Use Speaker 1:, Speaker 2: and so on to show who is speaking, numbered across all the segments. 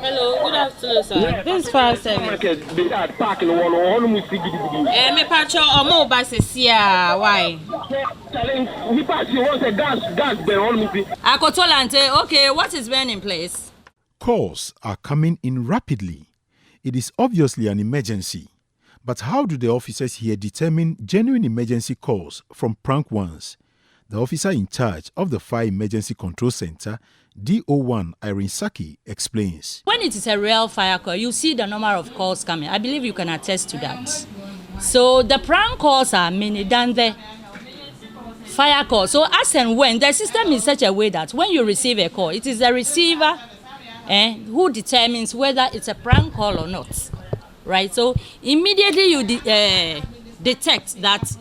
Speaker 1: Hello, good afternoon, sir. This is fire service. Me pacho omo buses here. Why? Akotolante, okay, what is burning in place?
Speaker 2: Calls are coming in rapidly. It is obviously an emergency. But how do the officers here determine genuine emergency calls from prank ones? The officer in charge of the Fire Emergency Control Center, DO1 Irene Saki, explains.
Speaker 3: When it is a real fire call, you see the number of calls coming. I believe you can attest to that. So the prank calls are many than the fire call. So as and when, the system is such a way that when you receive a call, it is the receiver who determines whether it's a prank call or not. Right? So immediately you detect that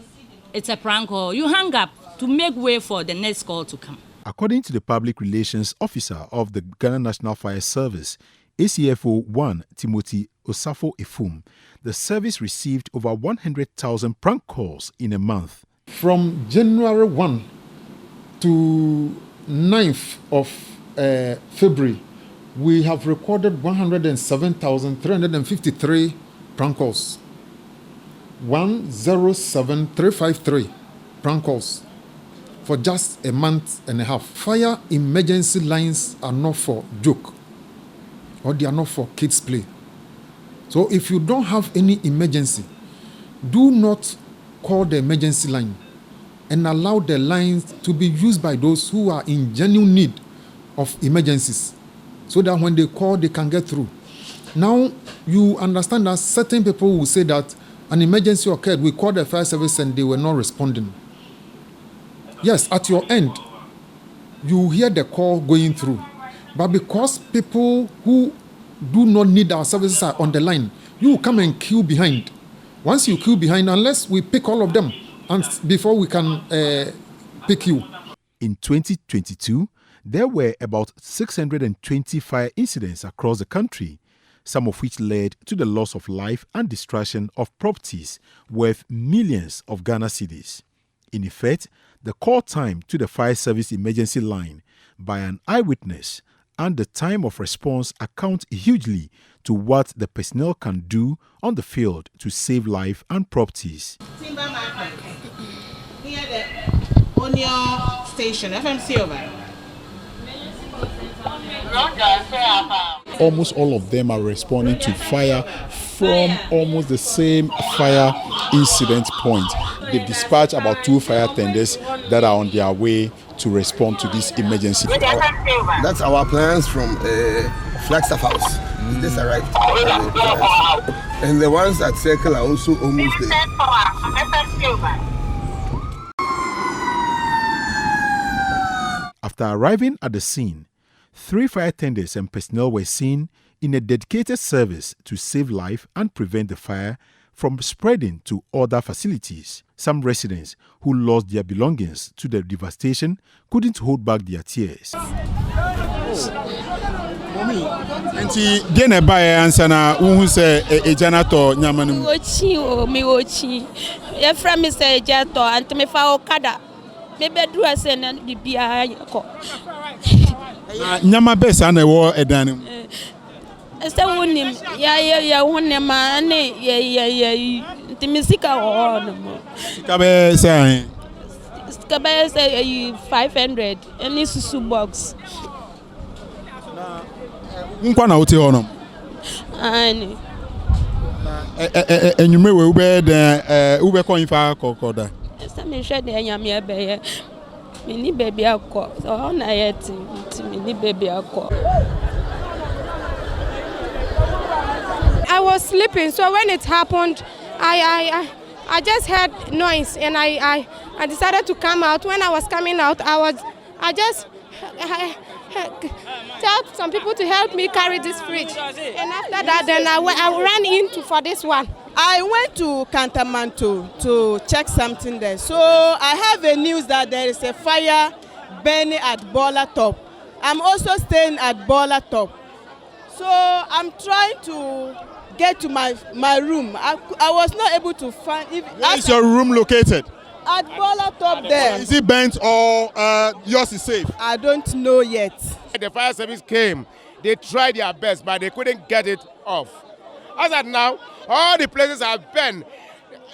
Speaker 3: it's a prank call, you hang up to make way for the next call to come.
Speaker 2: According to the Public Relations Officer of the Ghana National Fire Service, ACFO 1 Timothy Osafo Efum, the service received over 100,000 prank calls in a month.
Speaker 4: From January 1 to 9th of February, we have recorded 107,353 prank calls. 107,353 prank calls for just a month and a half. Fire emergency lines are not for joke, or they are not for kids play. So if you don't have any emergency, do not call the emergency line and allow the lines to be used by those who are in genuine need of emergencies, so that when they call, they can get through. Now, you understand that certain people will say that an emergency occurred, we called the fire service and they were not responding. Yes, at your end, you hear the call going through. But because people who do not need our services are on the line, you come and queue behind. Once you queue behind, unless we pick all of them, and before we can pick you.
Speaker 2: In 2022, there were about 620 fire incidents across the country, some of which led to the loss of life and destruction of properties worth millions of Ghana cedis. In effect, the call time to the fire service emergency line by an eyewitness and the time of response account hugely to what the personnel can do on the field to save life and properties.
Speaker 5: Timber market. Here the Onion Station, FMC over.
Speaker 6: Almost all of them are responding to fire from almost the same fire incident point. They dispatch about 2 fire tenders that are on their way to respond to this emergency.
Speaker 7: That's our plans from Flagstaff House. This arrived. And the ones at Circle are also almost there.
Speaker 2: After arriving at the scene, 3 fire tenders and personnel were seen in a dedicated service to save life and prevent the fire from spreading to other facilities. Some residents who lost their belongings to the devastation couldn't hold back their tears.
Speaker 6: Auntie, dene bae ansana unhu se ejanato nyamanum.
Speaker 8: Mi ochi. Ye from me say ejato ante me fa okada. Me bedu ase na bibia ko.
Speaker 6: Nyama besa na wo edanum.
Speaker 8: Ese wonim ya wonema ne ye timisika wo no.
Speaker 6: Sika be say.
Speaker 8: Sika be say 500 any susu box.
Speaker 6: Nkwa na wote honom.
Speaker 8: Ani.
Speaker 6: Enyume we ube de ube ko infa kokoda.
Speaker 8: Ese me hwe de anyame ebeye. Me ni baby akọ. So how na yet me ni baby akọ.
Speaker 9: I was sleeping, so when it happened, I just heard noise and I decided to come out. When I was coming out, I just tell some people to help me carry this fridge. And after that, then I ran in for this one.
Speaker 5: I went to Cantamanto to check something there. So I have a news that there is a fire burning at Bola Top. I'm also staying at Bola Top. So I'm trying to get to my room. I was not able to find.
Speaker 6: Where is your room located?
Speaker 5: At Bola Top there.
Speaker 6: Is it burnt or yours is safe?
Speaker 5: I don't know yet.
Speaker 10: The fire service came They tried their best, but they couldn't get it off. As at now, all the places are burned.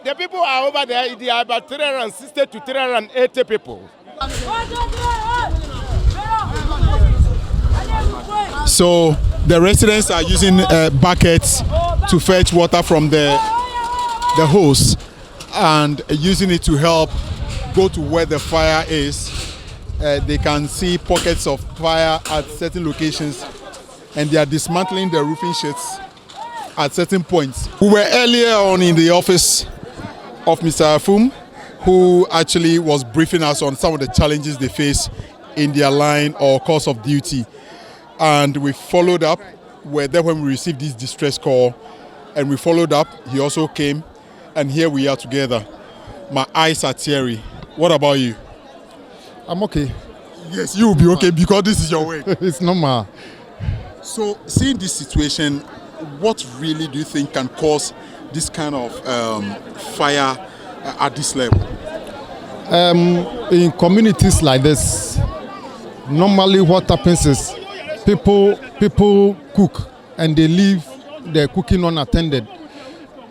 Speaker 10: The people are over there, they are about 360 to 380 people.
Speaker 6: So the residents are using buckets to fetch water from the hose and using it to help go to where the fire is. They can see pockets of fire at certain locations, and they are dismantling the roofing sheets at certain points. We were earlier on in the office of Mr. Afum, who actually was briefing us on some of the challenges they face in their line or course of duty. And we followed up. We were there when we received this distress call, and we followed up. He also came, and here we are together. My eyes are teary. What about you?
Speaker 4: I'm okay.
Speaker 6: Yes, you will be okay because this is your work.
Speaker 4: It's normal.
Speaker 6: So, seeing this situation, what really do you think can cause this kind of fire at this level?
Speaker 4: In communities like this, normally what happens is people cook and they leave the cooking unattended.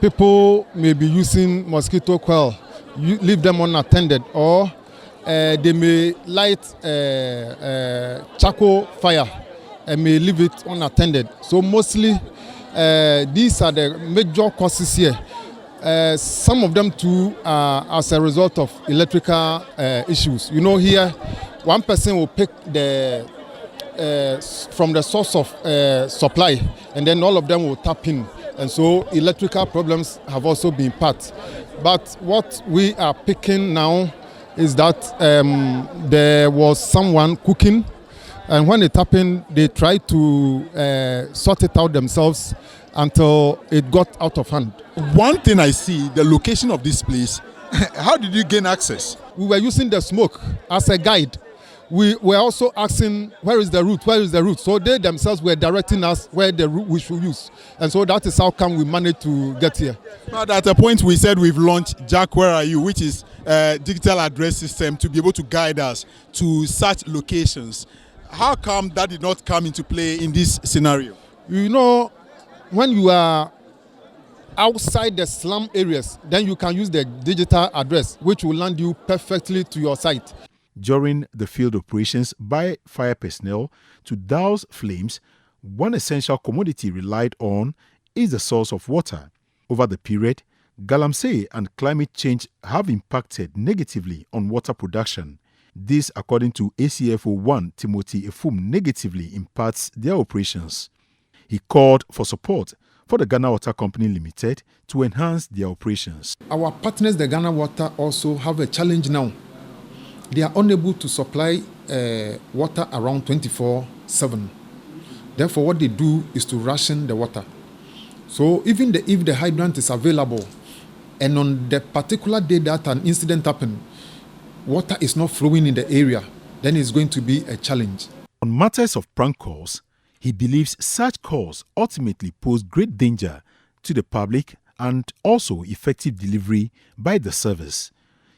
Speaker 4: People may be using mosquito coil, leave them unattended, or they may light charcoal fire and may leave it unattended. So mostly these are the major causes here. Some of them too are as a result of electrical issues. You know, here one person will pick the from the source of supply, and then all of them will tap in, and so electrical problems have also been part. But what we are picking now is that there was someone cooking, and when it happened, they tried to sort it out themselves until it got out of hand.
Speaker 6: One thing I see, the location of this place, how did you gain access?
Speaker 4: We were using the smoke as a guide. We were also asking, where is the route, where is the route? So they themselves were directing us where the route we should use. And so that is how come we managed to get here.
Speaker 6: But at a point we said we've launched Jack Where Are You, which is a digital address system to be able to guide us to such locations. How come that did not come into play in this scenario?
Speaker 4: You know, when you are outside the slum areas, then you can use the digital address, which will land you perfectly to your site.
Speaker 2: During the field operations by fire personnel to douse flames, one essential commodity relied on is the source of water. Over the period, galamsey and climate change have impacted negatively on water production. This, according to ACFO1 Timothy Efum, negatively impacts their operations. He called for support for the Ghana Water Company Limited to enhance their operations.
Speaker 4: Our partners, the Ghana Water, also have a challenge now. They are unable to supply water around 24/7. Therefore, what they do is to ration the water. So even if the hydrant is available, and on the particular day that an incident happened, water is not flowing in the area, then it's going to be a challenge.
Speaker 2: On matters of prank calls, he believes such calls ultimately pose great danger to the public and also effective delivery by the service.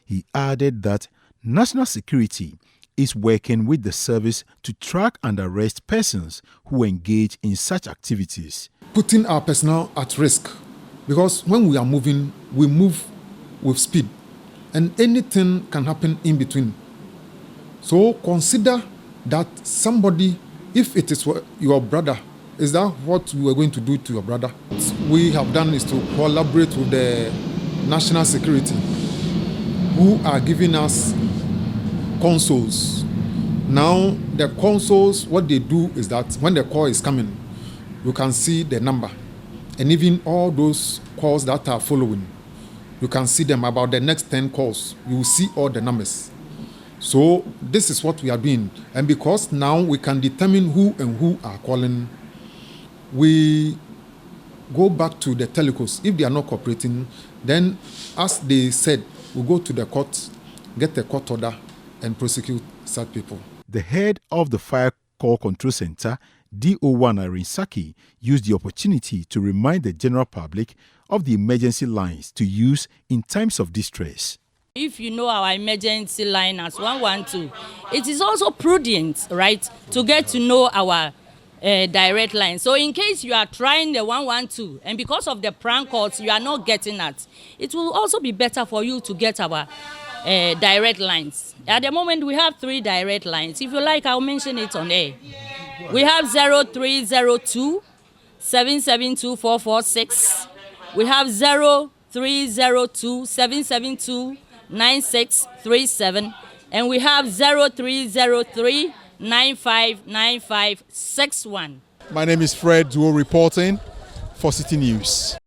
Speaker 2: He added that national security is working with the service to track and arrest persons who engage in such activities.
Speaker 4: Putting our personnel at risk, because when we are moving, we move with speed, and anything can happen in between. So consider that somebody, if it is your brother, is that what we are going to do to your brother? What we have done is to collaborate with the national security, who are giving us consoles. Now, the consoles, what they do is that when the call is coming, you can see the number. And even all those calls that are following, you can see them about the next 10 calls. You will see all the numbers. So this is what we are doing. And because now we can determine who and who are calling, we go back to the telecos. If they are not cooperating, then as they said, we go to the court, get a court order, and prosecute such people.
Speaker 2: The head of the Fire Call Control Center, DO1 Arinsaki, used the opportunity to remind the general public of the emergency lines to use in times of distress.
Speaker 3: If you know our emergency line as 112, it is also prudent, right, to get to know our direct line. So in case you are trying the 112 and because of the prank calls you are not getting that, it will also be better for you to get our direct lines. At the moment we have 3 direct lines. If you like, I'll mention it on air. We have 0302 772 446. We have 0302 772 9637, and we have 0303 959561.
Speaker 6: My name is Fred Duo reporting for Citi News.